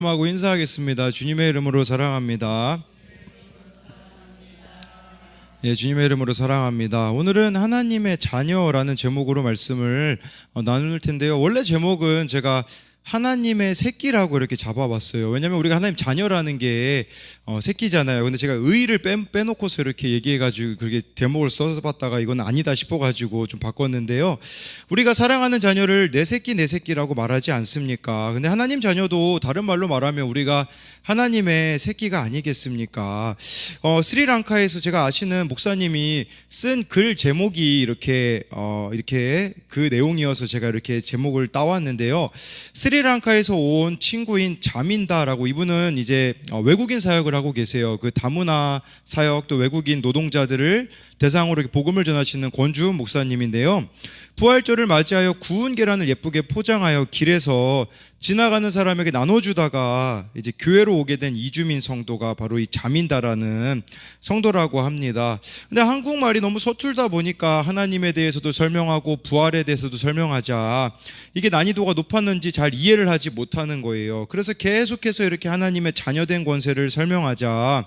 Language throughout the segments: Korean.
하고 인사하겠습니다. 주님의 이름으로 사랑합니다. 예, 주님의 이름으로 사랑합니다. 오늘은 하나님의 자녀라는 제목으로 말씀을 나눌 텐데요. 원래 제목은 제가 하나님의 새끼라고 이렇게 잡아봤어요. 왜냐하면 우리가 하나님 자녀라는 게 새끼잖아요. 근데 제가 의의를 빼놓고서 이렇게 얘기해가지고 그렇게 제목을 써봤다가 이건 아니다 싶어가지고 좀 바꿨는데요. 우리가 사랑하는 자녀를 내 새끼라고 말하지 않습니까? 근데 하나님 자녀도 다른 말로 말하면 우리가 하나님의 새끼가 아니겠습니까? 스리랑카에서 제가 아시는 목사님이 쓴 글 제목이 이렇게 그 내용이어서 제가 이렇게 제목을 따왔는데요. 스리랑카에서 온 친구인 자민다라고, 이분은 이제 외국인 사역을 하고 계세요. 그 다문화 사역, 또 외국인 노동자들을 대상으로 복음을 전하시는 권주훈 목사님인데요. 부활절을 맞이하여 구운 계란을 예쁘게 포장하여 길에서 지나가는 사람에게 나눠주다가 이제 교회로 오게 된 이주민 성도가 바로 이 자민다라는 성도라고 합니다. 근데 한국말이 너무 서툴다 보니까 하나님에 대해서도 설명하고 부활에 대해서도 설명하자 이게 난이도가 높았는지 잘 이해를 하지 못하는 거예요. 그래서 계속해서 이렇게 하나님의 자녀된 권세를 설명하자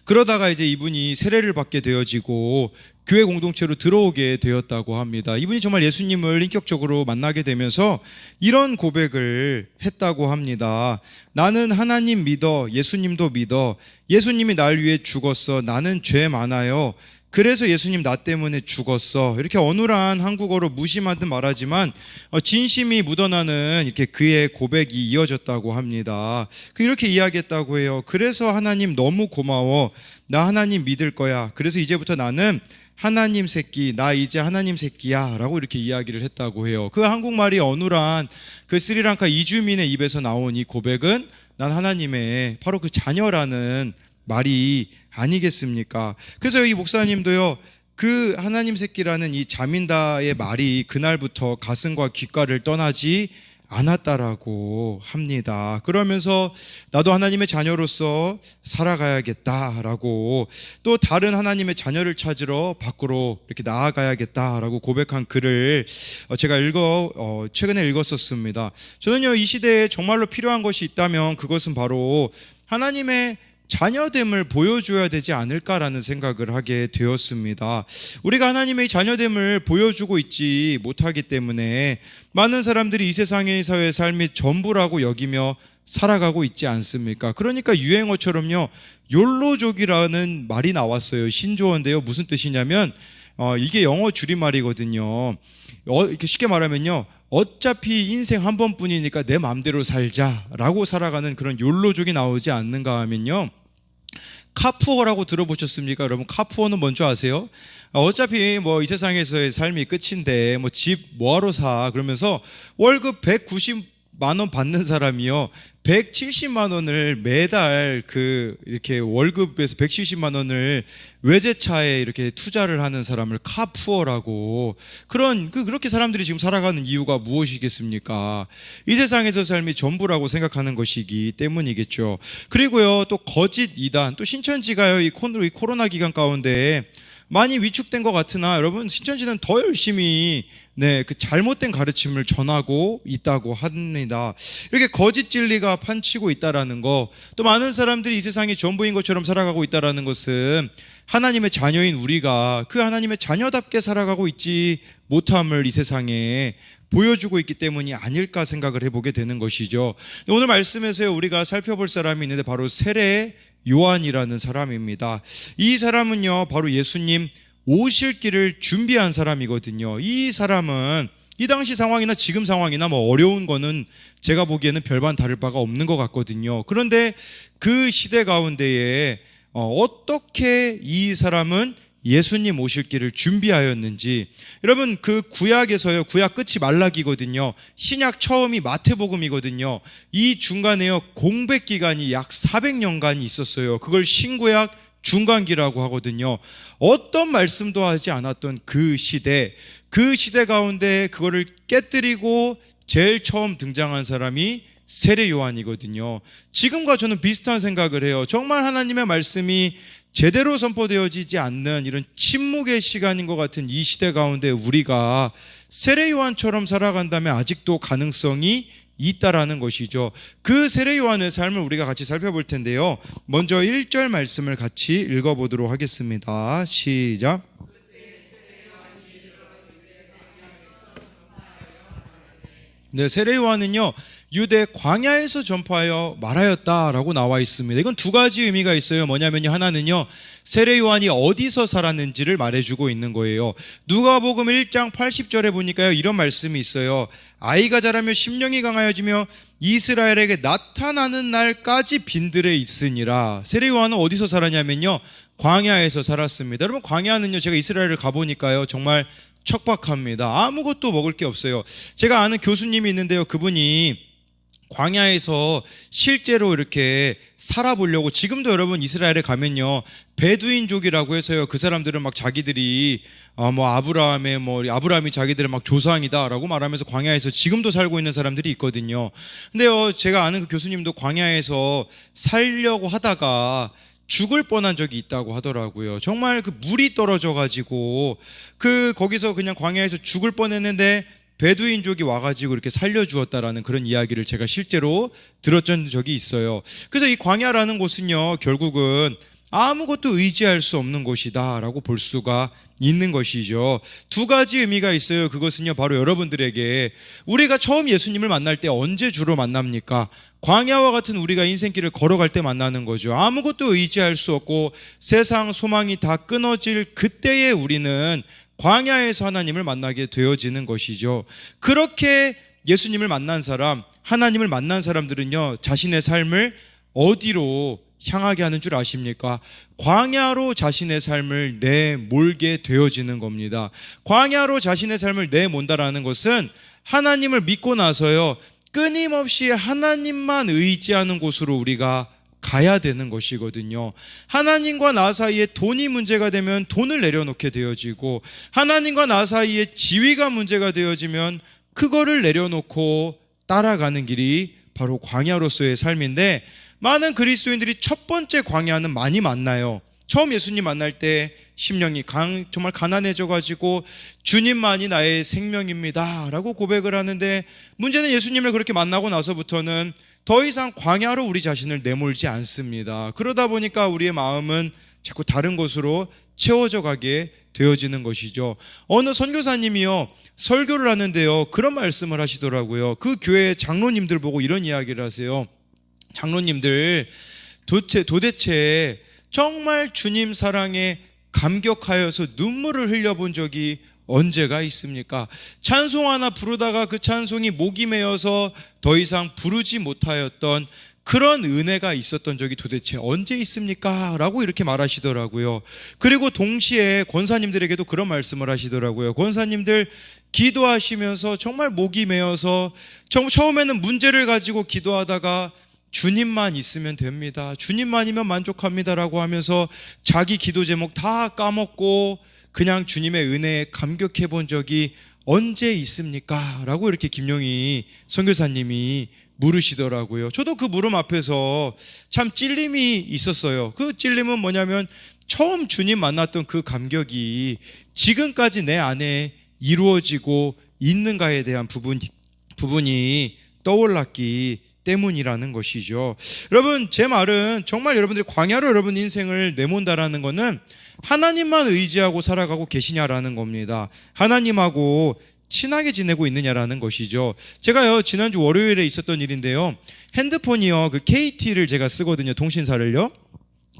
그러다가 이제 이분이 세례를 받게 되어지고 교회 공동체로 들어오게 되었다고 합니다. 이분이 정말 예수님을 인격적으로 만나게 되면서 이런 고백을 했다고 합니다. 나는 하나님 믿어, 예수님도 믿어. 예수님이 날 위해 죽었어. 나는 죄 많아요. 그래서 예수님 나 때문에 죽었어. 이렇게 어눌한 한국어로 무심한 듯 말하지만 진심이 묻어나는 이렇게 그의 고백이 이어졌다고 합니다. 이렇게 이야기했다고 해요. 그래서 하나님 너무 고마워. 나 하나님 믿을 거야. 그래서 이제부터 나는 하나님 새끼, 나 이제 하나님 새끼야 라고 이렇게 이야기를 했다고 해요. 그 한국말이 어눌한 그 스리랑카 이주민의 입에서 나온 이 고백은 난 하나님의 바로 그 자녀라는 말이 아니겠습니까? 그래서 이 목사님도요, 그 하나님 새끼라는 이 자민다의 말이 그날부터 가슴과 귓가를 떠나지 않았다라고 합니다. 그러면서 나도 하나님의 자녀로서 살아가야겠다라고, 또 다른 하나님의 자녀를 찾으러 밖으로 이렇게 나아가야겠다라고 고백한 글을 제가 최근에 읽었었습니다. 저는요, 이 시대에 정말로 필요한 것이 있다면 그것은 바로 하나님의 자녀됨을 보여줘야 되지 않을까라는 생각을 하게 되었습니다. 우리가 하나님의 자녀됨을 보여주고 있지 못하기 때문에 많은 사람들이 이 세상의 사회의 삶이 전부라고 여기며 살아가고 있지 않습니까? 그러니까 유행어처럼요, 욜로족이라는 말이 나왔어요. 신조어인데요. 무슨 뜻이냐면 이게 영어 줄임말이거든요. 이렇게 쉽게 말하면요, 어차피 인생 한 번뿐이니까 내 마음대로 살자라고 살아가는 그런 욜로족이 나오지 않는가 하면요, 카푸어라고 들어보셨습니까? 여러분, 카푸어는 뭔지 아세요? 어차피 이 세상에서의 삶이 끝인데 집 뭐하러 사? 그러면서 월급 190만 원 받는 사람이요, 170만 원을 매달 이렇게 월급에서 170만 원을 외제차에 이렇게 투자를 하는 사람을 카푸어라고, 그렇게 사람들이 지금 살아가는 이유가 무엇이겠습니까? 이 세상에서 삶이 전부라고 생각하는 것이기 때문이겠죠. 그리고요, 또 거짓 이단, 또 신천지가요, 이 코로나 기간 가운데 많이 위축된 것 같으나 여러분, 신천지는 더 열심히 그 잘못된 가르침을 전하고 있다고 합니다. 이렇게 거짓 진리가 판치고 있다라는 거, 또 많은 사람들이 이 세상이 전부인 것처럼 살아가고 있다라는 것은 하나님의 자녀인 우리가 그 하나님의 자녀답게 살아가고 있지 못함을 이 세상에 보여주고 있기 때문이 아닐까 생각을 해보게 되는 것이죠. 오늘 말씀에서 우리가 살펴볼 사람이 있는데 바로 세례 요한이라는 사람입니다. 이 사람은요, 바로 예수님 오실 길을 준비한 사람이거든요. 이 사람은 이 당시 상황이나 지금 상황이나 어려운 거는 제가 보기에는 별반 다를 바가 없는 것 같거든요. 그런데 그 시대 가운데에 어떻게 이 사람은 예수님 오실 길을 준비하였는지, 여러분, 그 구약에서요, 구약 끝이 말라기거든요. 신약 처음이 마태복음이거든요. 이 중간에요, 공백 기간이 약 400년간이 있었어요. 그걸 신구약 중간기라고 하거든요. 어떤 말씀도 하지 않았던 그 시대 가운데 그거를 깨뜨리고 제일 처음 등장한 사람이 세례 요한이거든요. 지금과 저는 비슷한 생각을 해요. 정말 하나님의 말씀이 제대로 선포되어지지 않는 이런 침묵의 시간인 것 같은 이 시대 가운데 우리가 세례 요한처럼 살아간다면 아직도 가능성이 있다라는 것이죠. 그 세례 요한의 삶을 우리가 같이 살펴볼 텐데요. 먼저 1절 말씀을 같이 읽어보도록 하겠습니다. 시작. 네, 세례 요한은요 유대 광야에서 전파하여 말하였다라고 나와 있습니다. 이건 두 가지 의미가 있어요. 뭐냐면요, 하나는요 세례 요한이 어디서 살았는지를 말해주고 있는 거예요. 누가복음 1장 80절에 보니까요 이런 말씀이 있어요. 아이가 자라며 심령이 강하여지며 이스라엘에게 나타나는 날까지 빈들에 있으니라. 세례 요한은 어디서 살았냐면요 광야에서 살았습니다. 여러분, 광야는요 제가 이스라엘을 가보니까요 정말 척박합니다. 아무것도 먹을 게 없어요. 제가 아는 교수님이 있는데요, 그분이 광야에서 실제로 이렇게 살아보려고, 지금도 여러분 이스라엘에 가면요 베두인족이라고 해서요, 그 사람들은 막 자기들이 아브라함이 자기들의 막 조상이다라고 말하면서 광야에서 지금도 살고 있는 사람들이 있거든요. 근데요 제가 아는 그 교수님도 광야에서 살려고 하다가 죽을 뻔한 적이 있다고 하더라고요. 정말 그 물이 떨어져 가지고 거기서 그냥 광야에서 죽을 뻔했는데 베두인족이 와가지고 이렇게 살려주었다라는 그런 이야기를 제가 실제로 들었던 적이 있어요. 그래서 이 광야라는 곳은요 결국은 아무것도 의지할 수 없는 곳이다 라고 볼 수가 있는 것이죠. 두 가지 의미가 있어요. 그것은요 바로 여러분들에게, 우리가 처음 예수님을 만날 때 언제 주로 만납니까? 광야와 같은 우리가 인생길을 걸어갈 때 만나는 거죠. 아무것도 의지할 수 없고 세상 소망이 다 끊어질 그때에 우리는 광야에서 하나님을 만나게 되어지는 것이죠. 그렇게 예수님을 만난 사람, 하나님을 만난 사람들은요 자신의 삶을 어디로 향하게 하는 줄 아십니까? 광야로 자신의 삶을 내몰게 되어지는 겁니다. 광야로 자신의 삶을 내몬다라는 것은 하나님을 믿고 나서요 끊임없이 하나님만 의지하는 곳으로 우리가 가야 되는 것이거든요. 하나님과 나 사이에 돈이 문제가 되면 돈을 내려놓게 되어지고, 하나님과 나 사이에 지위가 문제가 되어지면 그거를 내려놓고 따라가는 길이 바로 광야로서의 삶인데, 많은 그리스도인들이 첫 번째 광야는 많이 만나요. 처음 예수님 만날 때 심령이 정말 가난해져 가지고 주님만이 나의 생명입니다 라고 고백을 하는데, 문제는 예수님을 그렇게 만나고 나서부터는 더 이상 광야로 우리 자신을 내몰지 않습니다. 그러다 보니까 우리의 마음은 자꾸 다른 곳으로 채워져 가게 되어지는 것이죠. 어느 선교사님이요 설교를 하는데요 그런 말씀을 하시더라고요. 그 교회 장로님들 보고 이런 이야기를 하세요. 장로님들, 도대체 정말 주님 사랑에 감격하여서 눈물을 흘려본 적이 언제가 있습니까? 찬송 하나 부르다가 그 찬송이 목이 메어서 더 이상 부르지 못하였던 그런 은혜가 있었던 적이 도대체 언제 있습니까? 라고 이렇게 말하시더라고요. 그리고 동시에 권사님들에게도 그런 말씀을 하시더라고요. 권사님들 기도하시면서 정말 목이 메어서 처음에는 문제를 가지고 기도하다가 주님만 있으면 됩니다, 주님만이면 만족합니다라고 하면서 자기 기도 제목 다 까먹고 그냥 주님의 은혜에 감격해 본 적이 언제 있습니까? 라고 이렇게 김용희 선교사님이 물으시더라고요. 저도 그 물음 앞에서 참 찔림이 있었어요. 그 찔림은 뭐냐면 처음 주님 만났던 그 감격이 지금까지 내 안에 이루어지고 있는가에 대한 부분이 떠올랐기 때문이라는 것이죠. 여러분, 제 말은 정말 여러분들이 광야로 여러분 인생을 내몬다라는 것은 하나님만 의지하고 살아가고 계시냐라는 겁니다. 하나님하고 친하게 지내고 있느냐라는 것이죠. 제가요 지난주 월요일에 있었던 일인데요, 핸드폰이요 그 KT를 제가 쓰거든요, 통신사를요.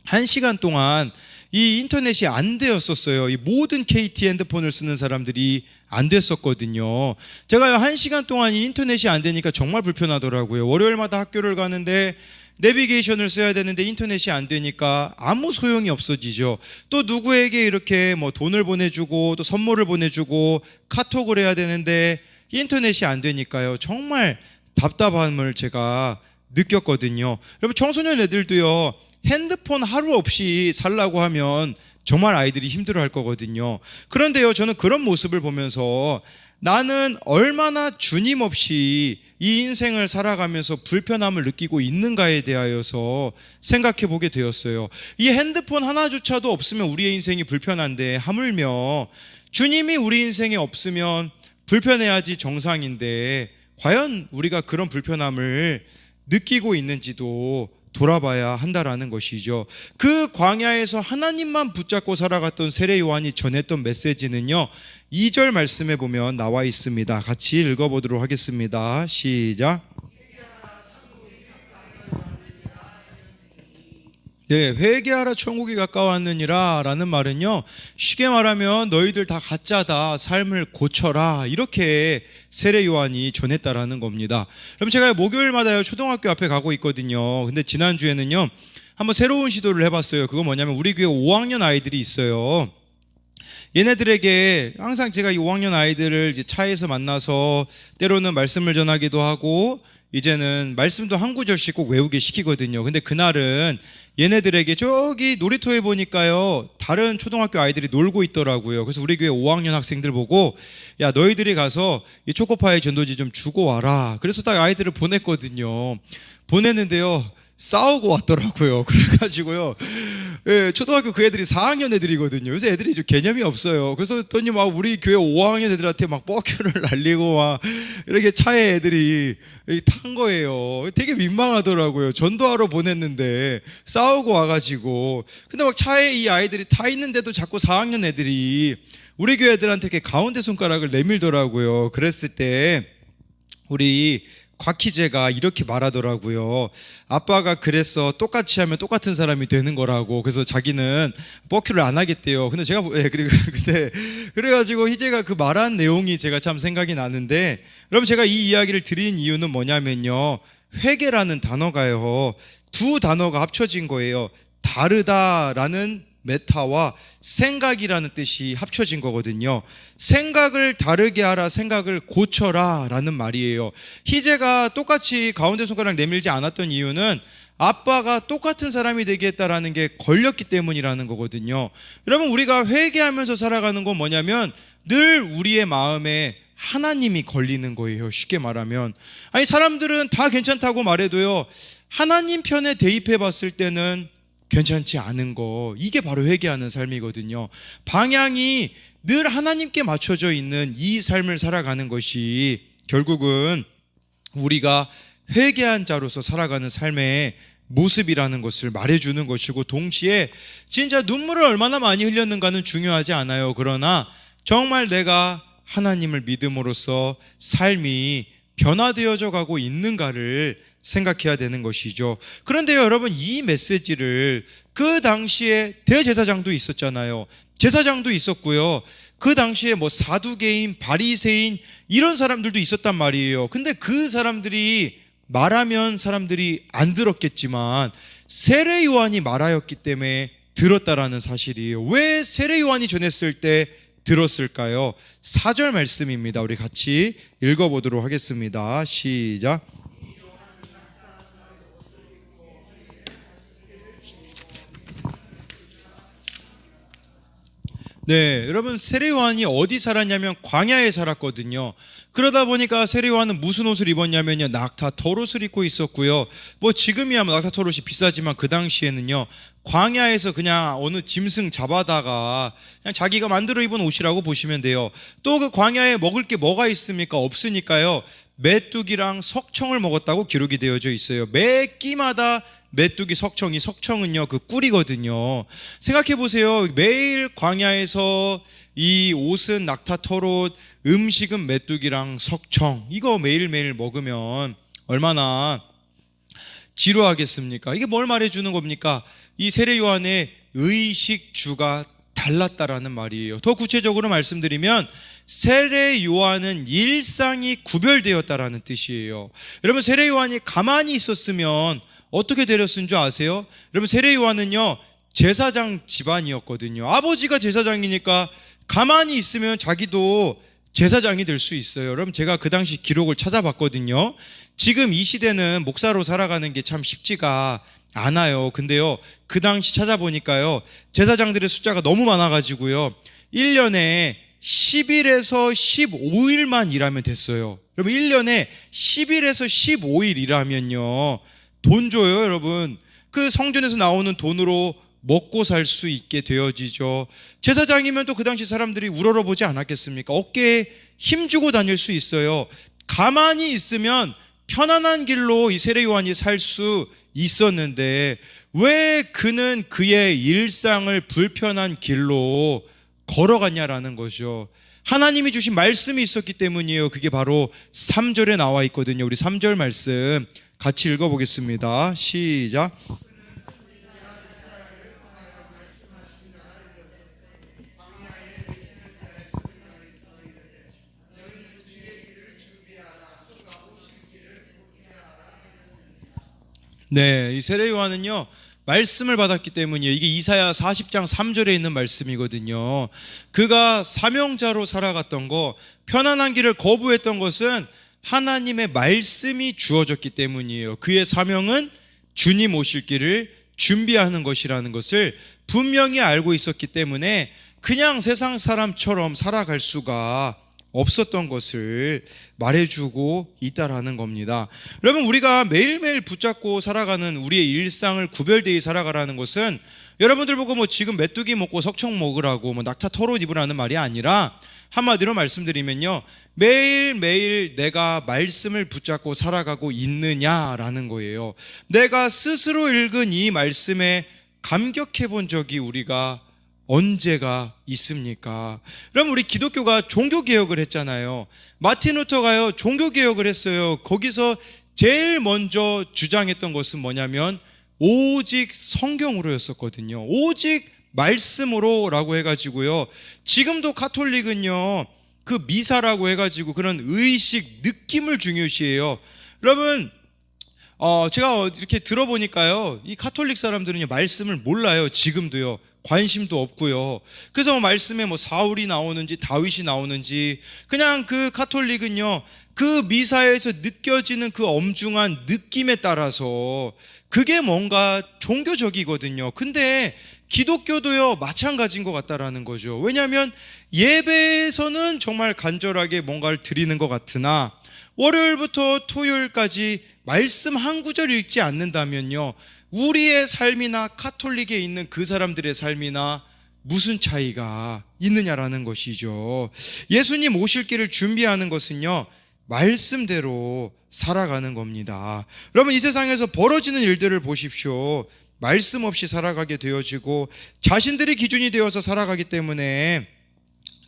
1시간 동안 이 인터넷이 안 되었었어요. 이 모든 KT 핸드폰을 쓰는 사람들이 안 됐었거든요. 제가요 1시간 동안 이 인터넷이 안 되니까 정말 불편하더라고요. 월요일마다 학교를 가는데 내비게이션을 써야 되는데 인터넷이 안 되니까 아무 소용이 없어지죠. 또 누구에게 이렇게 돈을 보내주고 또 선물을 보내주고 카톡을 해야 되는데 인터넷이 안 되니까요 정말 답답함을 제가 느꼈거든요. 여러분, 청소년 애들도요 핸드폰 하루 없이 살라고 하면 정말 아이들이 힘들어할 거거든요. 그런데요 저는 그런 모습을 보면서 나는 얼마나 주님 없이 이 인생을 살아가면서 불편함을 느끼고 있는가에 대하여서 생각해 보게 되었어요. 이 핸드폰 하나조차도 없으면 우리의 인생이 불편한데, 하물며 주님이 우리 인생에 없으면 불편해야지 정상인데 과연 우리가 그런 불편함을 느끼고 있는지도 돌아봐야 한다라는 것이죠. 그 광야에서 하나님만 붙잡고 살아갔던 세례 요한이 전했던 메시지는요, 2절 말씀에 보면 나와 있습니다. 같이 읽어보도록 하겠습니다. 시작. 네, 회개하라 천국이 가까웠느니라 라는 말은요, 쉽게 말하면 너희들 다 가짜다, 삶을 고쳐라, 이렇게 세례 요한이 전했다라는 겁니다. 그럼 제가 목요일마다요 초등학교 앞에 가고 있거든요. 근데 지난주에는요 한번 새로운 시도를 해봤어요. 그거 뭐냐면 우리 교회 5학년 아이들이 있어요. 얘네들에게 항상 제가 이 5학년 아이들을 이제 차에서 만나서 때로는 말씀을 전하기도 하고, 이제는 말씀도 한 구절씩 꼭 외우게 시키거든요. 근데 그날은 얘네들에게 저기 놀이터에 보니까요 다른 초등학교 아이들이 놀고 있더라고요. 그래서 우리 교회 5학년 학생들 보고, 야 너희들이 가서 이 초코파이 전도지 좀 주고 와라. 그래서 딱 아이들을 보냈거든요. 보냈는데요 싸우고 왔더라고요. 그래가지고요, 예, 초등학교 그 애들이 4학년 애들이거든요. 그래서 애들이 좀 개념이 없어요. 그래서 했더니 막 우리 교회 5학년 애들한테 막 뻐큐를 날리고 막 이렇게 차에 애들이 탄 거예요. 되게 민망하더라고요. 전도하러 보냈는데 싸우고 와가지고. 근데 막 차에 이 아이들이 타 있는데도 자꾸 4학년 애들이 우리 교회 애들한테 이렇게 가운데 손가락을 내밀더라고요. 그랬을 때 우리 곽희재가 이렇게 말하더라고요. 아빠가 그랬어. 똑같이 하면 똑같은 사람이 되는 거라고. 그래서 자기는 뻐큐를 안 하겠대요. 근데 제가 근데 그래가지고 희재가 그 말한 내용이 제가 참 생각이 나는데, 여러분 제가 이 이야기를 드린 이유는 뭐냐면요, 회개라는 단어가요 두 단어가 합쳐진 거예요. 다르다라는 메타와 생각이라는 뜻이 합쳐진 거거든요. 생각을 다르게 하라, 생각을 고쳐라 라는 말이에요. 희재가 똑같이 가운데 손가락 내밀지 않았던 이유는 아빠가 똑같은 사람이 되겠다라는 게 걸렸기 때문이라는 거거든요. 여러분 우리가 회개하면서 살아가는 건 뭐냐면 늘 우리의 마음에 하나님이 걸리는 거예요. 쉽게 말하면, 아니 사람들은 다 괜찮다고 말해도요 하나님 편에 대입해 봤을 때는 괜찮지 않은 거, 이게 바로 회개하는 삶이거든요. 방향이 늘 하나님께 맞춰져 있는 이 삶을 살아가는 것이 결국은 우리가 회개한 자로서 살아가는 삶의 모습이라는 것을 말해주는 것이고, 동시에 진짜 눈물을 얼마나 많이 흘렸는가는 중요하지 않아요. 그러나 정말 내가 하나님을 믿음으로써 삶이 변화되어져 가고 있는가를 생각해야 되는 것이죠. 그런데요 여러분, 이 메시지를 그 당시에 대제사장도 있었잖아요. 제사장도 있었고요, 그 당시에 뭐 사두개인, 바리새인 이런 사람들도 있었단 말이에요. 근데 그 사람들이 말하면 사람들이 안 들었겠지만 세례 요한이 말하였기 때문에 들었다라는 사실이에요. 왜 세례 요한이 전했을 때 들었을까요? 4절 말씀입니다. 우리 같이 읽어보도록 하겠습니다. 시작. 네, 여러분 세례 요한이 어디 살았냐면 광야에 살았거든요. 그러다 보니까 세례 요한은 무슨 옷을 입었냐면요, 낙타 털옷을 입고 있었고요. 뭐 지금이야 낙타 털옷이 비싸지만 그 당시에는요 광야에서 그냥 어느 짐승 잡아다가 그냥 자기가 만들어 입은 옷이라고 보시면 돼요. 또 그 광야에 먹을 게 뭐가 있습니까? 없으니까요 메뚜기랑 석청을 먹었다고 기록이 되어져 있어요. 매 끼마다 메뚜기, 석청은요 그 꿀이거든요. 생각해 보세요. 매일 광야에서 이 옷은 낙타 털옷, 음식은 메뚜기랑 석청, 이거 매일매일 먹으면 얼마나 지루하겠습니까? 이게 뭘 말해주는 겁니까? 이 세례 요한의 의식주가 달랐다라는 말이에요. 더 구체적으로 말씀드리면 세례 요한은 일상이 구별되었다라는 뜻이에요. 여러분 세례 요한이 가만히 있었으면 어떻게 되렸은 줄 아세요? 여러분 세례 요한은요 제사장 집안이었거든요. 아버지가 제사장이니까 가만히 있으면 자기도 제사장이 될 수 있어요. 여러분 제가 그 당시 기록을 찾아봤거든요. 지금 이 시대는 목사로 살아가는 게 참 쉽지가 않아요. 근데요 그 당시 찾아보니까요 제사장들의 숫자가 너무 많아가지고요 1년에 10일에서 15일만 일하면 됐어요. 여러분 1년에 10일에서 15일 일하면요 돈 줘요. 여러분 그 성전에서 나오는 돈으로 먹고 살 수 있게 되어지죠. 제사장이면 또 그 당시 사람들이 우러러보지 않았겠습니까? 어깨에 힘주고 다닐 수 있어요. 가만히 있으면 편안한 길로 이 세례 요한이 살 수 있었는데 왜 그는 그의 일상을 불편한 길로 걸어갔냐라는 거죠. 하나님이 주신 말씀이 있었기 때문이에요. 그게 바로 3절에 나와 있거든요. 우리 3절 말씀 같이 읽어보겠습니다. 시작. 네, 이 세례 요한은요 말씀을 받았기 때문이에요. 이게 이사야 40장 3절에 있는 말씀이거든요. 그가 사명자로 살아갔던 거, 편안한 길을 거부했던 것은 하나님의 말씀이 주어졌기 때문이에요. 그의 사명은 주님 오실 길을 준비하는 것이라는 것을 분명히 알고 있었기 때문에 그냥 세상 사람처럼 살아갈 수가 없었던 것을 말해주고 있다라는 겁니다. 여러분, 우리가 매일매일 붙잡고 살아가는 우리의 일상을 구별되이 살아가라는 것은 여러분들 보고 뭐 지금 메뚜기 먹고 석청 먹으라고 뭐 낙타 털옷 입으라는 말이 아니라 한마디로 말씀드리면요, 매일매일 내가 말씀을 붙잡고 살아가고 있느냐라는 거예요. 내가 스스로 읽은 이 말씀에 감격해 본 적이 우리가 언제가 있습니까? 그럼 우리 기독교가 종교개혁을 했잖아요. 마틴 루터가요 종교개혁을 했어요. 거기서 제일 먼저 주장했던 것은 뭐냐면 오직 성경으로였었거든요. 오직 말씀으로 라고 해가지고요, 지금도 가톨릭은요 그 미사라고 해가지고 그런 의식, 느낌을 중요시해요. 여러분, 제가 이렇게 들어보니까요, 이 가톨릭 사람들은요 말씀을 몰라요. 지금도요 관심도 없고요. 그래서 뭐 말씀에 뭐 사울이 나오는지 다윗이 나오는지, 그냥 그 가톨릭은요 그 미사에서 느껴지는 그 엄중한 느낌에 따라서 그게 뭔가 종교적이거든요. 근데 기독교도요 마찬가지인 것 같다라는 거죠. 왜냐하면 예배에서는 정말 간절하게 뭔가를 드리는 것 같으나 월요일부터 토요일까지 말씀 한 구절 읽지 않는다면요, 우리의 삶이나 가톨릭에 있는 그 사람들의 삶이나 무슨 차이가 있느냐라는 것이죠. 예수님 오실 길을 준비하는 것은요 말씀대로 살아가는 겁니다. 여러분, 이 세상에서 벌어지는 일들을 보십시오. 말씀 없이 살아가게 되어지고 자신들이 기준이 되어서 살아가기 때문에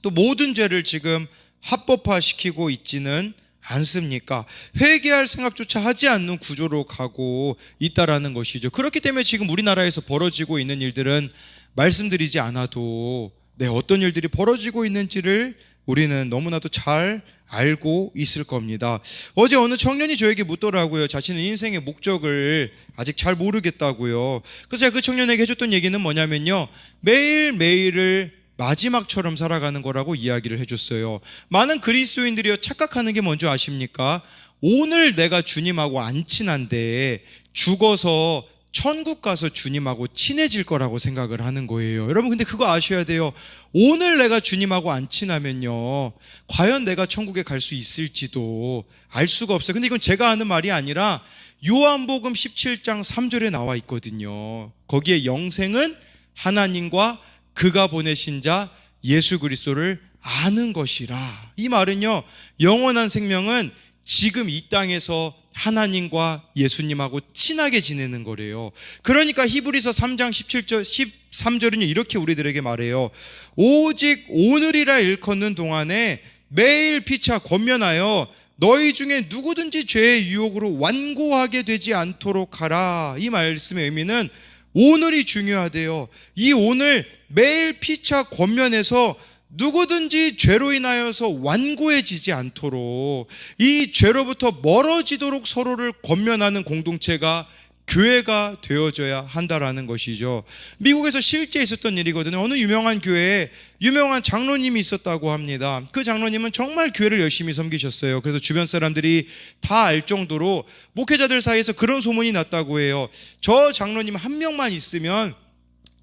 또 모든 죄를 지금 합법화시키고 있지는 않습니까? 회개할 생각조차 하지 않는 구조로 가고 있다라는 것이죠. 그렇기 때문에 지금 우리나라에서 벌어지고 있는 일들은 말씀드리지 않아도 어떤 일들이 벌어지고 있는지를 우리는 너무나도 잘 알고 있을 겁니다. 어제 어느 청년이 저에게 묻더라고요. 자신의 인생의 목적을 아직 잘 모르겠다고요. 그래서 제가 그 청년에게 해줬던 얘기는 뭐냐면요, 매일매일을 마지막처럼 살아가는 거라고 이야기를 해줬어요. 많은 그리스도인들이 착각하는 게 뭔지 아십니까? 오늘 내가 주님하고 안 친한데 죽어서 천국 가서 주님하고 친해질 거라고 생각을 하는 거예요. 여러분, 근데 그거 아셔야 돼요. 오늘 내가 주님하고 안 친하면요 과연 내가 천국에 갈 수 있을지도 알 수가 없어요. 근데 이건 제가 하는 말이 아니라 요한복음 17장 3절에 나와 있거든요. 거기에 영생은 하나님과 그가 보내신 자 예수 그리스도를 아는 것이라. 이 말은요, 영원한 생명은 지금 이 땅에서 하나님과 예수님하고 친하게 지내는 거래요. 그러니까 히브리서 3장 17절 13절은요 이렇게 우리들에게 말해요. 오직 오늘이라 일컫는 동안에 매일 피차 권면하여 너희 중에 누구든지 죄의 유혹으로 완고하게 되지 않도록 하라. 이 말씀의 의미는 오늘이 중요하대요. 이 오늘 매일 피차 권면해서 누구든지 죄로 인하여서 완고해지지 않도록, 이 죄로부터 멀어지도록 서로를 권면하는 공동체가 교회가 되어져야 한다라는 것이죠. 미국에서 실제 있었던 일이거든요. 어느 유명한 교회에 유명한 장로님이 있었다고 합니다. 그 장로님은 정말 교회를 열심히 섬기셨어요. 그래서 주변 사람들이 다 알 정도로 목회자들 사이에서 그런 소문이 났다고 해요. 저 장로님 한 명만 있으면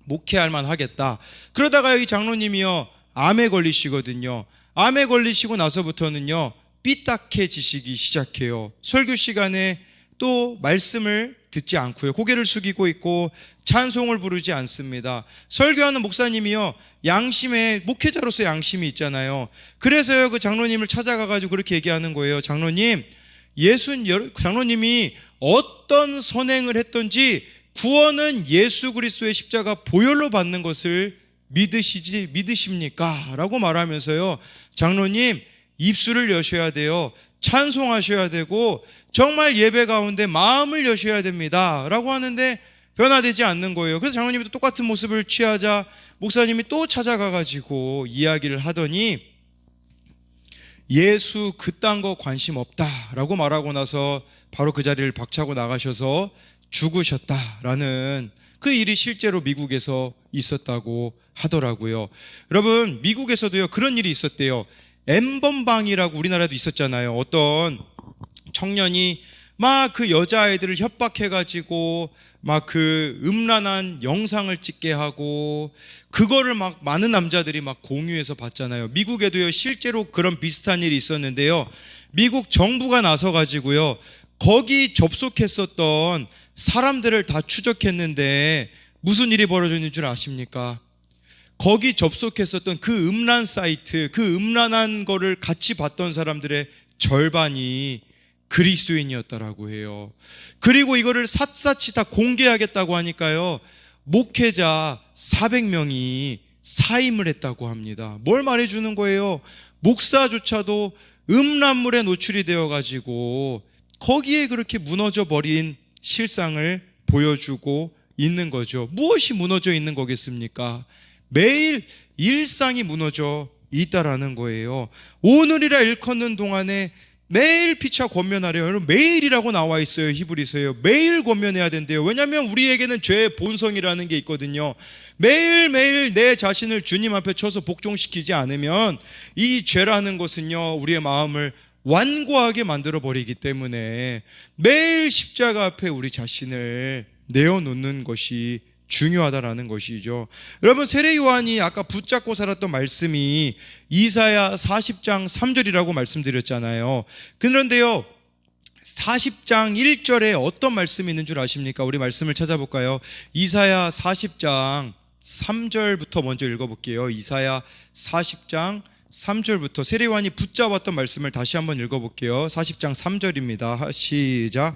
목회할 만 하겠다. 그러다가 이 장로님이요 암에 걸리시거든요. 암에 걸리시고 나서부터는요 삐딱해지시기 시작해요. 설교 시간에 또 말씀을 듣지 않고요. 고개를 숙이고 있고 찬송을 부르지 않습니다. 설교하는 목사님이요, 양심에, 목회자로서 양심이 있잖아요. 그래서요, 그 장로님을 찾아가가지고 그렇게 얘기하는 거예요. 장로님, 장로님이 어떤 선행을 했던지 구원은 예수 그리스도의 십자가 보혈로 받는 것을 믿으십니까? 라고 말하면서요, 장로님, 입술을 여셔야 돼요. 찬송하셔야 되고 정말 예배 가운데 마음을 여셔야 됩니다 라고 하는데 변화되지 않는 거예요. 그래서 장로님이 또 똑같은 모습을 취하자 목사님이 또 찾아가가지고 이야기를 하더니 예수 그딴 거 관심 없다라고 말하고 나서 바로 그 자리를 박차고 나가셔서 죽으셨다라는 그 일이 실제로 미국에서 있었다고 하더라고요. 여러분, 미국에서도요 그런 일이 있었대요. N번방이라고 우리나라도 있었잖아요. 어떤 청년이 막 그 여자아이들을 협박해가지고 막 그 음란한 영상을 찍게 하고 그거를 막 많은 남자들이 막 공유해서 봤잖아요. 미국에도요 실제로 그런 비슷한 일이 있었는데요, 미국 정부가 나서가지고요 거기 접속했었던 사람들을 다 추적했는데 무슨 일이 벌어졌는 줄 아십니까? 거기 접속했었던 그 음란 사이트, 그 음란한 거를 같이 봤던 사람들의 절반이 그리스도인이었다라고 해요. 그리고 이거를 샅샅이 다 공개하겠다고 하니까요, 목회자 400명이 사임을 했다고 합니다. 뭘 말해주는 거예요? 목사조차도 음란물에 노출이 되어가지고 거기에 그렇게 무너져 버린 실상을 보여주고 있는 거죠. 무엇이 무너져 있는 거겠습니까? 매일 일상이 무너져 있다라는 거예요. 오늘이라 일컫는 동안에 매일 피차 권면하래요. 여러분, 매일이라고 나와 있어요. 히브리서예요. 매일 권면해야 된대요. 왜냐하면 우리에게는 죄의 본성이라는 게 있거든요. 매일매일 내 자신을 주님 앞에 쳐서 복종시키지 않으면 이 죄라는 것은요 우리의 마음을 완고하게 만들어버리기 때문에 매일 십자가 앞에 우리 자신을 내어놓는 것이 중요하다라는 것이죠. 여러분, 세례 요한이 아까 붙잡고 살았던 말씀이 이사야 40장 3절이라고 말씀드렸잖아요. 그런데요 40장 1절에 어떤 말씀이 있는 줄 아십니까? 우리 말씀을 찾아볼까요? 이사야 40장 3절부터 먼저 읽어볼게요. 이사야 40장 3절부터 세례 요한이 붙잡았던 말씀을 다시 한번 읽어볼게요. 40장 3절입니다. 시작.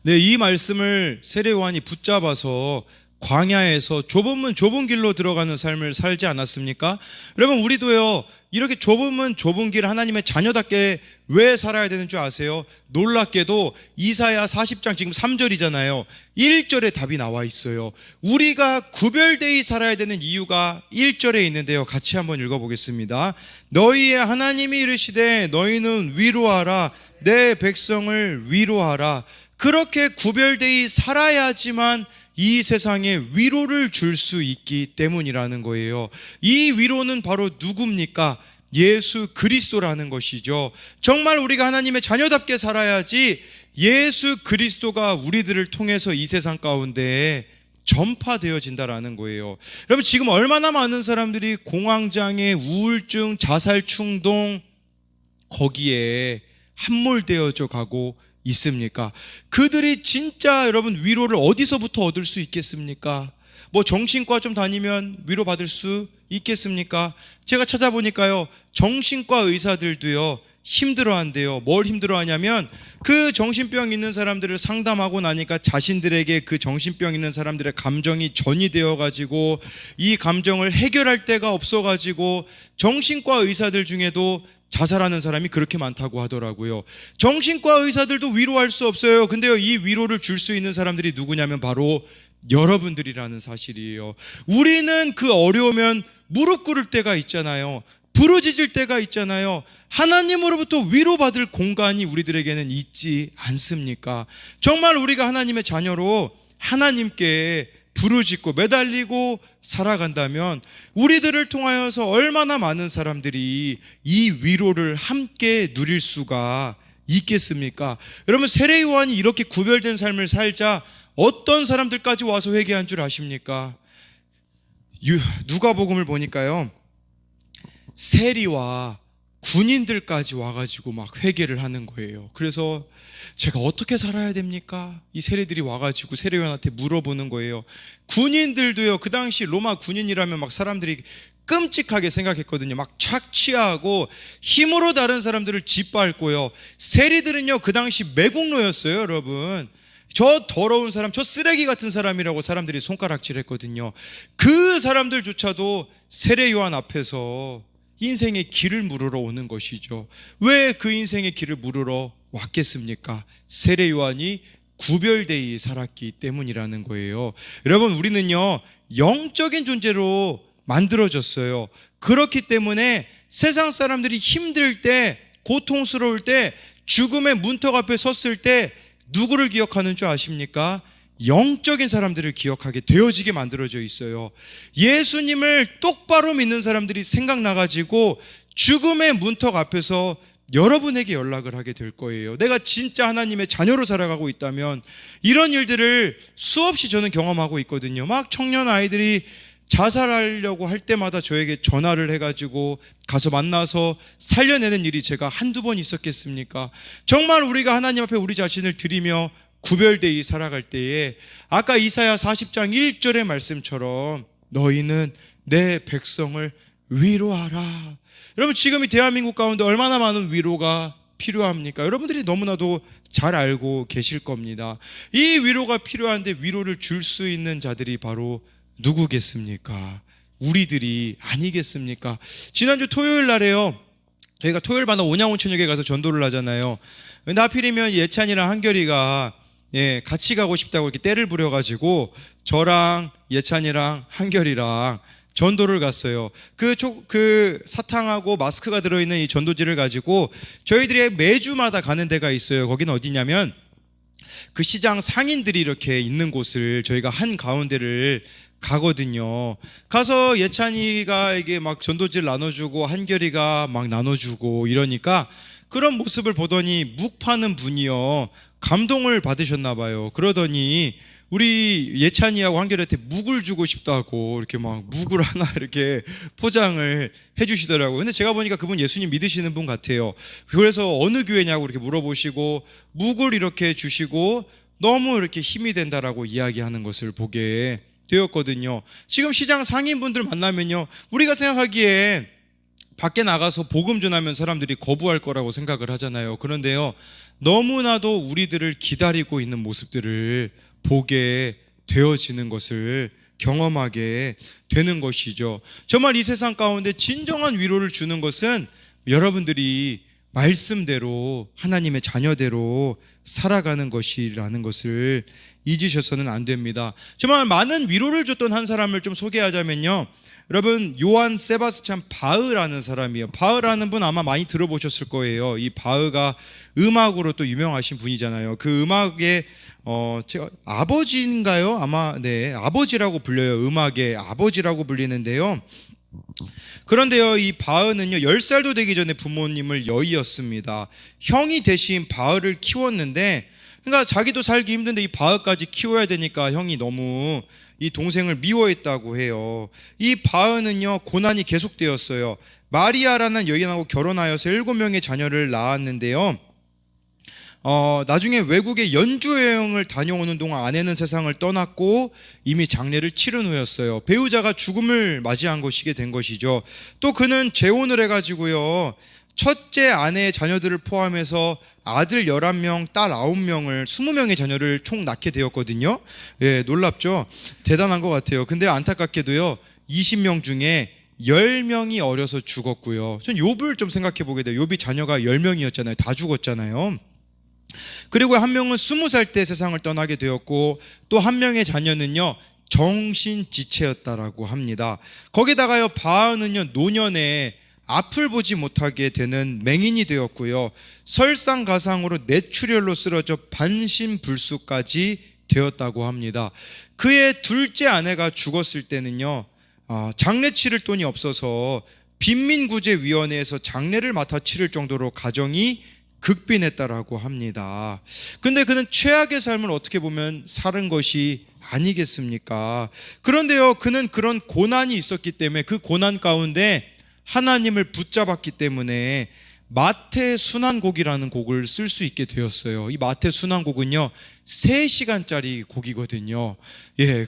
네, 이 말씀을 세례 요한이 붙잡아서 광야에서 좁은 길로 들어가는 삶을 살지 않았습니까? 여러분, 우리도요 이렇게 좁은 길 하나님의 자녀답게 왜 살아야 되는 줄 아세요? 놀랍게도 이사야 40장 지금 3절이잖아요 1절에 답이 나와 있어요. 우리가 구별되이 살아야 되는 이유가 1절에 있는데요, 같이 한번 읽어보겠습니다. 너희의 하나님이 이르시되 너희는 위로하라, 내 백성을 위로하라. 그렇게 구별되이 살아야지만 이 세상에 위로를 줄 수 있기 때문이라는 거예요. 이 위로는 바로 누굽니까? 예수 그리스도라는 것이죠. 정말 우리가 하나님의 자녀답게 살아야지 예수 그리스도가 우리들을 통해서 이 세상 가운데 전파되어진다라는 거예요. 여러분, 지금 얼마나 많은 사람들이 공황장애, 우울증, 자살 충동 거기에 함몰되어져 가고 있습니까? 그들이 진짜 여러분 위로를 어디서부터 얻을 수 있겠습니까? 뭐 정신과 좀 다니면 위로받을 수 있겠습니까? 제가 찾아보니까요 정신과 의사들도요 힘들어한대요. 뭘 힘들어하냐면 그 정신병 있는 사람들을 상담하고 나니까 자신들에게 그 정신병 있는 사람들의 감정이 전이 되어가지고 이 감정을 해결할 데가 없어가지고 정신과 의사들 중에도 자살하는 사람이 그렇게 많다고 하더라고요. 정신과 의사들도 위로할 수 없어요. 근데요 이 위로를 줄 수 있는 사람들이 누구냐면 바로 여러분들이라는 사실이에요. 우리는 그 어려우면 무릎 꿇을 때가 있잖아요. 부르짖을 때가 있잖아요. 하나님으로부터 위로받을 공간이 우리들에게는 있지 않습니까? 정말 우리가 하나님의 자녀로 하나님께 부르짖고 매달리고 살아간다면 우리들을 통하여서 얼마나 많은 사람들이 이 위로를 함께 누릴 수가 있겠습니까? 여러분, 세례 요한이 이렇게 구별된 삶을 살자 어떤 사람들까지 와서 회개한 줄 아십니까? 누가복음을 보니까요 세리와 군인들까지 와가지고 막 회개를 하는 거예요. 그래서 제가 어떻게 살아야 됩니까? 이 세리들이 와가지고 세리요한한테 물어보는 거예요. 군인들도요, 그 당시 로마 군인이라면 막 사람들이 끔찍하게 생각했거든요. 막 착취하고 힘으로 다른 사람들을 짓밟고요. 세리들은요, 그 당시 매국노였어요, 여러분. 저 더러운 사람, 저 쓰레기 같은 사람이라고 사람들이 손가락질했거든요. 그 사람들조차도 세례 요한 앞에서 인생의 길을 물으러 오는 것이죠. 왜 그 인생의 길을 물으러 왔겠습니까? 세례 요한이 구별되이 살았기 때문이라는 거예요. 여러분, 우리는요, 영적인 존재로 만들어졌어요. 그렇기 때문에 세상 사람들이 힘들 때, 고통스러울 때, 죽음의 문턱 앞에 섰을 때 누구를 기억하는 줄 아십니까? 영적인 사람들을 기억하게 되어지게 만들어져 있어요. 예수님을 똑바로 믿는 사람들이 생각나가지고 죽음의 문턱 앞에서 여러분에게 연락을 하게 될 거예요. 내가 진짜 하나님의 자녀로 살아가고 있다면 이런 일들을 수없이 저는 경험하고 있거든요. 막 청년 아이들이 자살하려고 할 때마다 저에게 전화를 해가지고 가서 만나서 살려내는 일이 제가 한두 번 있었겠습니까? 정말 우리가 하나님 앞에 우리 자신을 드리며 구별되이 살아갈 때에 아까 이사야 40장 1절의 말씀처럼 너희는 내 백성을 위로하라. 여러분, 지금 이 대한민국 가운데 얼마나 많은 위로가 필요합니까? 여러분들이 너무나도 잘 알고 계실 겁니다. 이 위로가 필요한데 위로를 줄 수 있는 자들이 바로 누구겠습니까? 우리들이 아니겠습니까? 지난주 토요일 날에요, 저희가 토요일마다 온양온천역에 가서 전도를 하잖아요. 근데 하필이면 예찬이랑 한결이가 같이 가고 싶다고 이렇게 떼를 부려가지고 저랑 예찬이랑 한결이랑 전도를 갔어요. 그 사탕하고 마스크가 들어있는 이 전도지를 가지고 저희들이 매주마다 가는 데가 있어요. 거기는 어디냐면 그 시장 상인들이 이렇게 있는 곳을 저희가 한 가운데를 가거든요. 가서 예찬이가 이게 막 전도지를 나눠주고 한결이가 막 나눠주고 이러니까 그런 모습을 보더니 묵 파는 분이요, 감동을 받으셨나 봐요. 그러더니 우리 예찬이하고 한결이한테 묵을 주고 싶다고 이렇게 막 묵을 하나 이렇게 포장을 해주시더라고요. 근데 제가 보니까 그분 예수님 믿으시는 분 같아요. 그래서 어느 교회냐고 이렇게 물어보시고 묵을 이렇게 주시고 너무 이렇게 힘이 된다라고 이야기하는 것을 보게 되었거든요. 지금 시장 상인분들 만나면요, 우리가 생각하기엔 밖에 나가서 복음 전하면 사람들이 거부할 거라고 생각을 하잖아요. 그런데요, 너무나도 우리들을 기다리고 있는 모습들을 보게 되어지는 것을 경험하게 되는 것이죠. 정말 이 세상 가운데 진정한 위로를 주는 것은 여러분들이 말씀대로 하나님의 자녀대로 살아가는 것이라는 것을 잊으셔서는 안 됩니다. 정말 많은 위로를 줬던 한 사람을 좀 소개하자면요, 여러분, 요한 세바스찬 바흐라는 사람이에요. 바흐라는 분 아마 많이 들어보셨을 거예요. 이 바흐가 음악으로 또 유명하신 분이잖아요. 그 음악의 제가 아버지인가요? 아마 아버지라고 불려요. 음악의 아버지라고 불리는데요. 그런데요, 이 바흐는요, 10살도 되기 전에 부모님을 여의었습니다. 형이 대신 바흐를 키웠는데, 그러니까 자기도 살기 힘든데 이 바흐까지 키워야 되니까 형이 너무 이 동생을 미워했다고 해요. 이 바흐는요, 고난이 계속되었어요. 마리아라는 여인하고 결혼하여서 7명의 자녀를 낳았는데요, 나중에 외국에 연주 여행을 다녀오는 동안 아내는 세상을 떠났고 이미 장례를 치른 후였어요. 배우자가 죽음을 맞이한 것이게 된 것이죠. 또 그는 재혼을 해가지고요, 첫째 아내의 자녀들을 포함해서 아들 11명, 딸 9명을 20명의 자녀를 총 낳게 되었거든요. 놀랍죠? 대단한 것 같아요. 근데 안타깝게도요, 20명 중에 10명이 어려서 죽었고요. 전 욥을 좀 생각해 보게 돼요. 욥이 자녀가 10명이었잖아요. 다 죽었잖아요. 그리고 한 명은 20살 때 세상을 떠나게 되었고, 또 한 명의 자녀는요, 정신지체였다라고 합니다. 거기다가요, 바흐는요, 노년에 앞을 보지 못하게 되는 맹인이 되었고요, 설상가상으로 뇌출혈로 쓰러져 반신불수까지 되었다고 합니다. 그의 둘째 아내가 죽었을 때는요, 장례 치를 돈이 없어서 빈민구제위원회에서 장례를 맡아 치를 정도로 가정이 극빈했다라고 합니다. 근데 그는 최악의 삶을 어떻게 보면 살은 것이 아니겠습니까? 그런데요, 그는 그런 고난이 있었기 때문에 그 고난 가운데 하나님을 붙잡았기 때문에 마태 순환곡이라는 곡을 쓸 수 있게 되었어요. 이 마태 순환곡은요 3시간짜리 곡이거든요.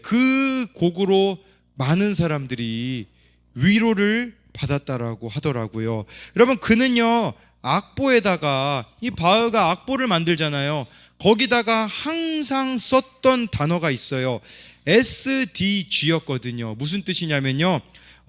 그 곡으로 많은 사람들이 위로를 받았다라고 하더라고요. 여러분, 그는요 악보에다가, 이 바흐가 악보를 만들잖아요. 거기다가 항상 썼던 단어가 있어요. SDG였거든요. 무슨 뜻이냐면요,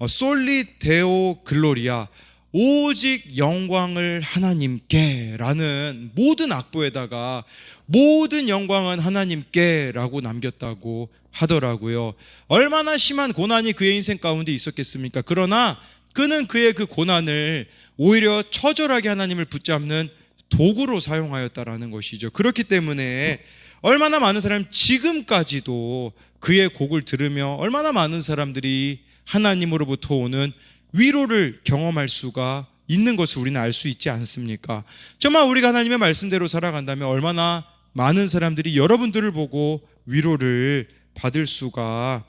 솔리 데오 글로리아, 오직 영광을 하나님께 라는, 모든 악보에다가 모든 영광은 하나님께 라고 남겼다고 하더라고요. 얼마나 심한 고난이 그의 인생 가운데 있었겠습니까? 그러나 그는 그의 그 고난을 오히려 처절하게 하나님을 붙잡는 도구로 사용하였다라는 것이죠. 그렇기 때문에 얼마나 많은 사람이 지금까지도 그의 곡을 들으며 얼마나 많은 사람들이 하나님으로부터 오는 위로를 경험할 수가 있는 것을 우리는 알 수 있지 않습니까? 정말 우리가 하나님의 말씀대로 살아간다면 얼마나 많은 사람들이 여러분들을 보고 위로를 받을 수가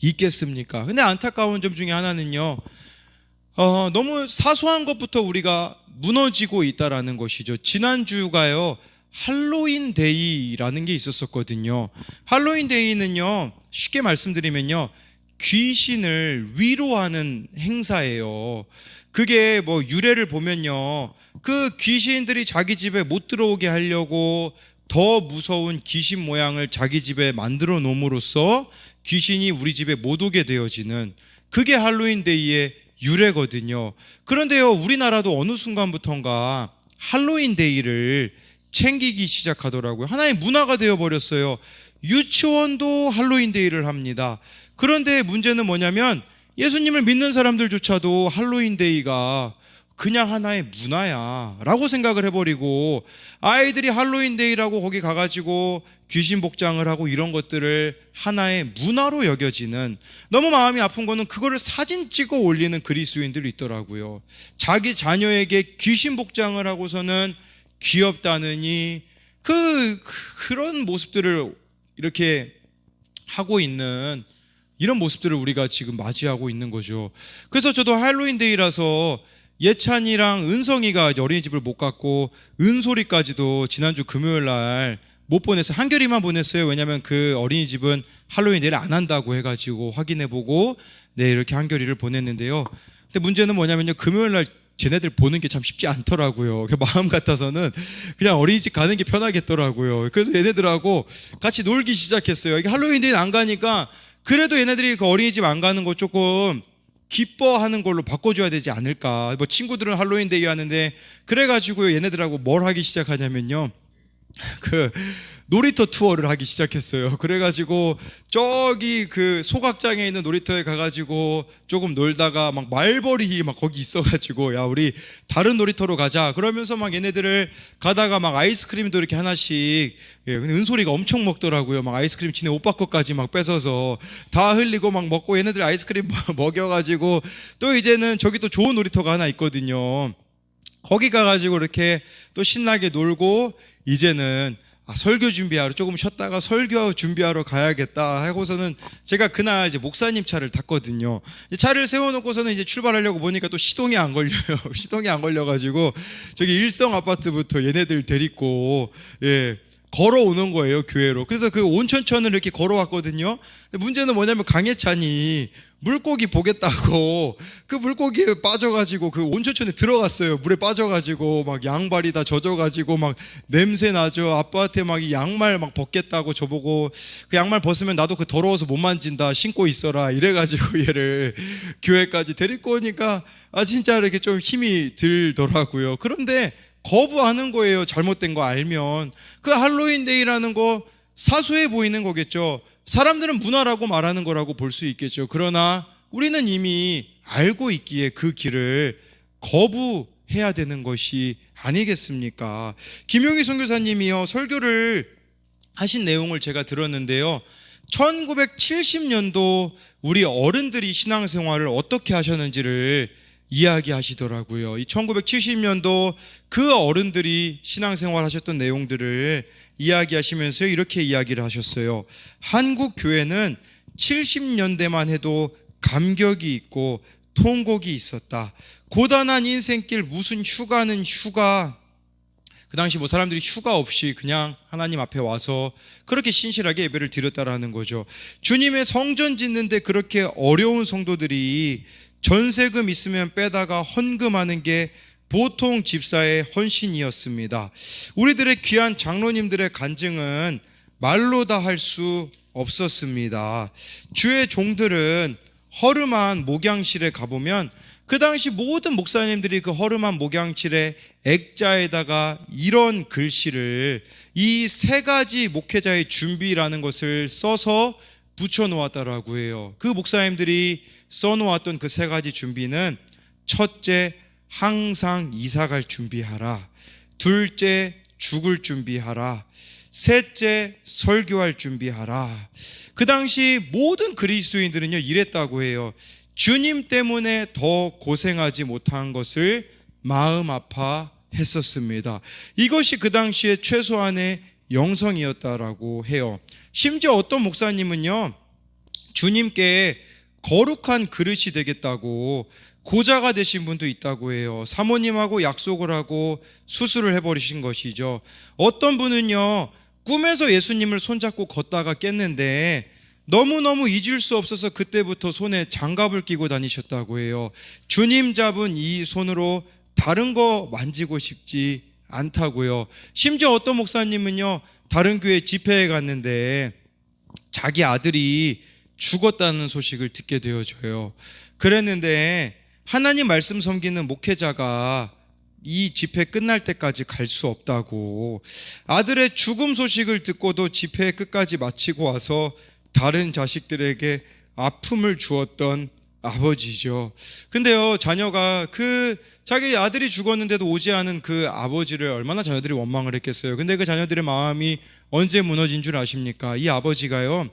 있겠습니까? 근데 안타까운 점 중에 하나는요, 너무 사소한 것부터 우리가 무너지고 있다라는 것이죠. 지난주가요 할로윈 데이라는 게 있었었거든요. 할로윈 데이는요 쉽게 말씀드리면요 귀신을 위로하는 행사예요. 그게 뭐 유래를 보면요, 그 귀신들이 자기 집에 못 들어오게 하려고 더 무서운 귀신 모양을 자기 집에 만들어 놓음으로써 귀신이 우리 집에 못 오게 되어지는, 그게 할로윈 데이의 유래거든요. 그런데요 우리나라도 어느 순간부턴가 할로윈 데이를 챙기기 시작하더라고요. 하나의 문화가 되어버렸어요. 유치원도 할로윈 데이를 합니다. 그런데 문제는 뭐냐면 예수님을 믿는 사람들조차도 할로윈 데이가 그냥 하나의 문화야 라고 생각을 해버리고, 아이들이 할로윈 데이라고 거기 가가지고 귀신 복장을 하고 이런 것들을 하나의 문화로 여겨지는, 너무 마음이 아픈 거는 그거를 사진 찍어 올리는 그리스도인들이 있더라고요. 자기 자녀에게 귀신 복장을 하고서는 귀엽다느니 그런 모습들을 이렇게 하고 있는, 이런 모습들을 우리가 지금 맞이하고 있는 거죠. 그래서 저도 할로윈 데이라서 예찬이랑 은성이가 어린이집을 못 갔고 은솔이까지도 지난주 금요일 날 못 보냈어요. 한결이만 보냈어요. 왜냐하면 그 어린이집은 할로윈 데이를 안 한다고 해가지고 확인해보고 이렇게 한결이를 보냈는데요. 근데 문제는 뭐냐면요, 금요일 날 쟤네들 보는 게 참 쉽지 않더라고요. 그 마음 같아서는 그냥 어린이집 가는 게 편하겠더라고요. 그래서 얘네들하고 같이 놀기 시작했어요. 이게 할로윈 데이는 안 가니까 그래도 얘네들이 그 어린이집 안 가는 거 조금 기뻐하는 걸로 바꿔줘야 되지 않을까. 뭐 친구들은 할로윈 데이 하는데, 그래가지고 얘네들하고 뭘 하기 시작하냐면요, 그 놀이터 투어를 하기 시작했어요. 그래가지고 저기 그 소각장에 있는 놀이터에 가가지고 조금 놀다가 막 말벌이 막 거기 있어가지고, 야 우리 다른 놀이터로 가자 그러면서 막 얘네들을 가다가 막 아이스크림도 이렇게 하나씩, 근데 은솔이가 엄청 먹더라고요. 막 아이스크림 지네 오빠 것까지 막 뺏어서 다 흘리고 막 먹고, 얘네들 아이스크림 먹여가지고 또 이제는 저기 또 좋은 놀이터가 하나 있거든요. 거기 가가지고 이렇게 또 신나게 놀고, 이제는 설교 준비하러, 조금 쉬었다가 설교 준비하러 가야겠다 하고서는 제가 그날 이제 목사님 차를 탔거든요. 차를 세워놓고서는 이제 출발하려고 보니까 또 시동이 안 걸려요. 시동이 안 걸려가지고 저기 일성 아파트부터 얘네들 데리고 걸어오는 거예요, 교회로. 그래서 그 온천천을 이렇게 걸어왔거든요. 문제는 뭐냐면 강혜찬이 물고기 보겠다고 그 물고기에 빠져가지고 그 온천천에 들어갔어요. 물에 빠져가지고 막 양발이 다 젖어가지고 막 냄새 나죠. 아빠한테 막 이 양말 막 벗겠다고 저보고, 그 양말 벗으면 나도 그 더러워서 못 만진다, 신고 있어라 이래가지고 얘를 교회까지 데리고 오니까 진짜 이렇게 좀 힘이 들더라고요. 그런데 거부하는 거예요. 잘못된 거 알면. 그 할로윈 데이라는 거 사소해 보이는 거겠죠. 사람들은 문화라고 말하는 거라고 볼 수 있겠죠. 그러나 우리는 이미 알고 있기에 그 길을 거부해야 되는 것이 아니겠습니까? 김용희 선교사님이요 설교를 하신 내용을 제가 들었는데요, 1970년도 우리 어른들이 신앙생활을 어떻게 하셨는지를 이야기하시더라고요. 이 1970년도 그 어른들이 신앙생활 하셨던 내용들을 이야기하시면서 이렇게 이야기를 하셨어요. 한국 교회는 70년대만 해도 감격이 있고 통곡이 있었다. 고단한 인생길, 무슨 휴가는 휴가. 그 당시 뭐 사람들이 휴가 없이 그냥 하나님 앞에 와서 그렇게 신실하게 예배를 드렸다라는 거죠. 주님의 성전 짓는데 그렇게 어려운 성도들이 전세금 있으면 빼다가 헌금하는 게 보통 집사의 헌신이었습니다. 우리들의 귀한 장로님들의 간증은 말로 다 할 수 없었습니다. 주의 종들은 허름한 목양실에 가보면 그 당시 모든 목사님들이 그 허름한 목양실에 액자에다가 이런 글씨를 이 세 가지 목회자의 준비라는 것을 써서 붙여놓았다라고 해요. 그 목사님들이 써놓았던 그 세 가지 준비는 첫째, 항상 이사갈 준비하라. 둘째, 죽을 준비하라. 셋째, 설교할 준비하라. 그 당시 모든 그리스도인들은요 이랬다고 해요. 주님 때문에 더 고생하지 못한 것을 마음 아파했었습니다. 이것이 그 당시에 최소한의 영성이었다라고 해요. 심지어 어떤 목사님은요 주님께 거룩한 그릇이 되겠다고 고자가 되신 분도 있다고 해요. 사모님하고 약속을 하고 수술을 해버리신 것이죠. 어떤 분은요 꿈에서 예수님을 손잡고 걷다가 깼는데 너무너무 잊을 수 없어서 그때부터 손에 장갑을 끼고 다니셨다고 해요. 주님 잡은 이 손으로 다른 거 만지고 싶지 않다고요. 심지어 어떤 목사님은요 다른 교회 집회에 갔는데 자기 아들이 죽었다는 소식을 듣게 되어져요. 그랬는데 하나님 말씀 섬기는 목회자가 이 집회 끝날 때까지 갈 수 없다고, 아들의 죽음 소식을 듣고도 집회 끝까지 마치고 와서 다른 자식들에게 아픔을 주었던 아버지죠. 근데요 자녀가 그 자기 아들이 죽었는데도 오지 않은 그 아버지를 얼마나 자녀들이 원망을 했겠어요. 근데 그 자녀들의 마음이 언제 무너진 줄 아십니까? 이 아버지가요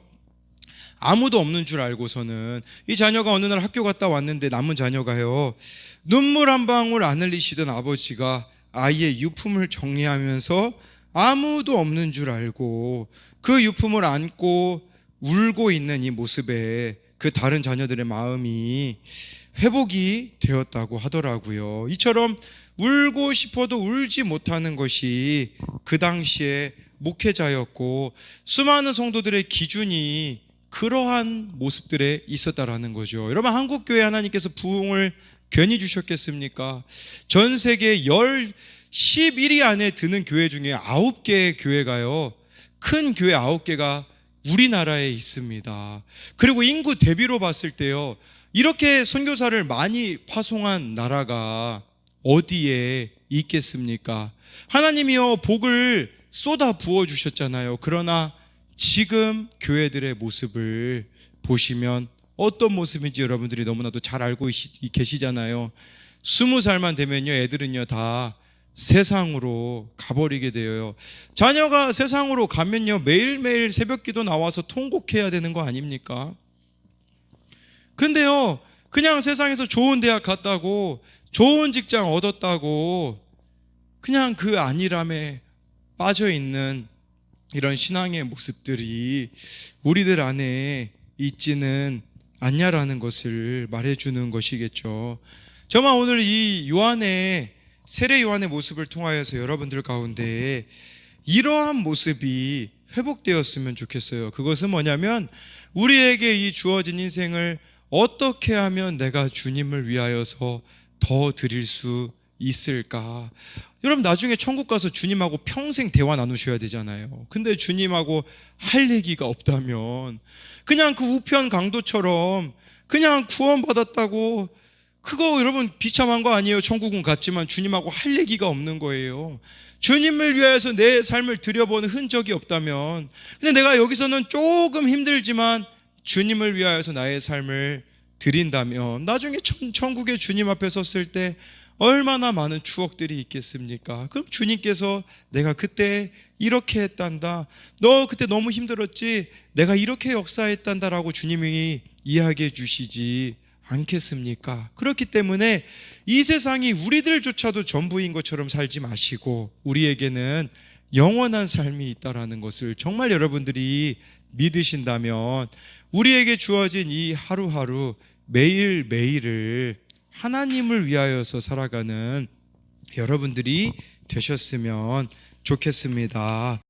아무도 없는 줄 알고서는 이 자녀가 어느 날 학교 갔다 왔는데 남은 자녀가요 눈물 한 방울 안 흘리시던 아버지가 아이의 유품을 정리하면서 아무도 없는 줄 알고 그 유품을 안고 울고 있는 이 모습에 그 다른 자녀들의 마음이 회복이 되었다고 하더라고요. 이처럼 울고 싶어도 울지 못하는 것이 그 당시에 목회자였고 수많은 성도들의 기준이 그러한 모습들에 있었다라는 거죠. 여러분 한국교회 하나님께서 부흥을 괜히 주셨겠습니까? 전 세계 11위 안에 드는 교회 중에 9개의 교회가요 큰 교회 9개가 우리나라에 있습니다. 그리고 인구 대비로 봤을 때요 이렇게 선교사를 많이 파송한 나라가 어디에 있겠습니까? 하나님이요 복을 쏟아 부어 주셨잖아요. 그러나 지금 교회들의 모습을 보시면 어떤 모습인지 여러분들이 너무나도 잘 알고 계시잖아요. 20살만 되면요 애들은요 다 세상으로 가버리게 되어요. 자녀가 세상으로 가면요 매일매일 새벽기도 나와서 통곡해야 되는 거 아닙니까? 근데요 그냥 세상에서 좋은 대학 갔다고 좋은 직장 얻었다고 그냥 그 안일함에 빠져있는 이런 신앙의 모습들이 우리들 안에 있지는 않냐라는 것을 말해주는 것이겠죠. 저만 오늘 이 세례 요한의 모습을 통하여서 여러분들 가운데 이러한 모습이 회복되었으면 좋겠어요. 그것은 뭐냐면 우리에게 이 주어진 인생을 어떻게 하면 내가 주님을 위하여서 더 드릴 수 있을까? 여러분 나중에 천국 가서 주님하고 평생 대화 나누셔야 되잖아요. 근데 주님하고 할 얘기가 없다면 그냥 그 우편 강도처럼 그냥 구원받았다고 그거 여러분 비참한 거 아니에요? 천국은 갔지만 주님하고 할 얘기가 없는 거예요. 주님을 위해서 내 삶을 드려본 흔적이 없다면, 근데 내가 여기서는 조금 힘들지만 주님을 위하여서 나의 삶을 드린다면 나중에 천국의 주님 앞에 섰을 때 얼마나 많은 추억들이 있겠습니까? 그럼 주님께서 내가 그때 이렇게 했단다, 너 그때 너무 힘들었지, 내가 이렇게 역사했단다라고 주님이 이야기해 주시지 않겠습니까? 그렇기 때문에 이 세상이 우리들조차도 전부인 것처럼 살지 마시고 우리에게는 영원한 삶이 있다라는 것을 정말 여러분들이 믿으신다면 우리에게 주어진 이 하루하루 매일매일을 하나님을 위하여서 살아가는 여러분들이 되셨으면 좋겠습니다.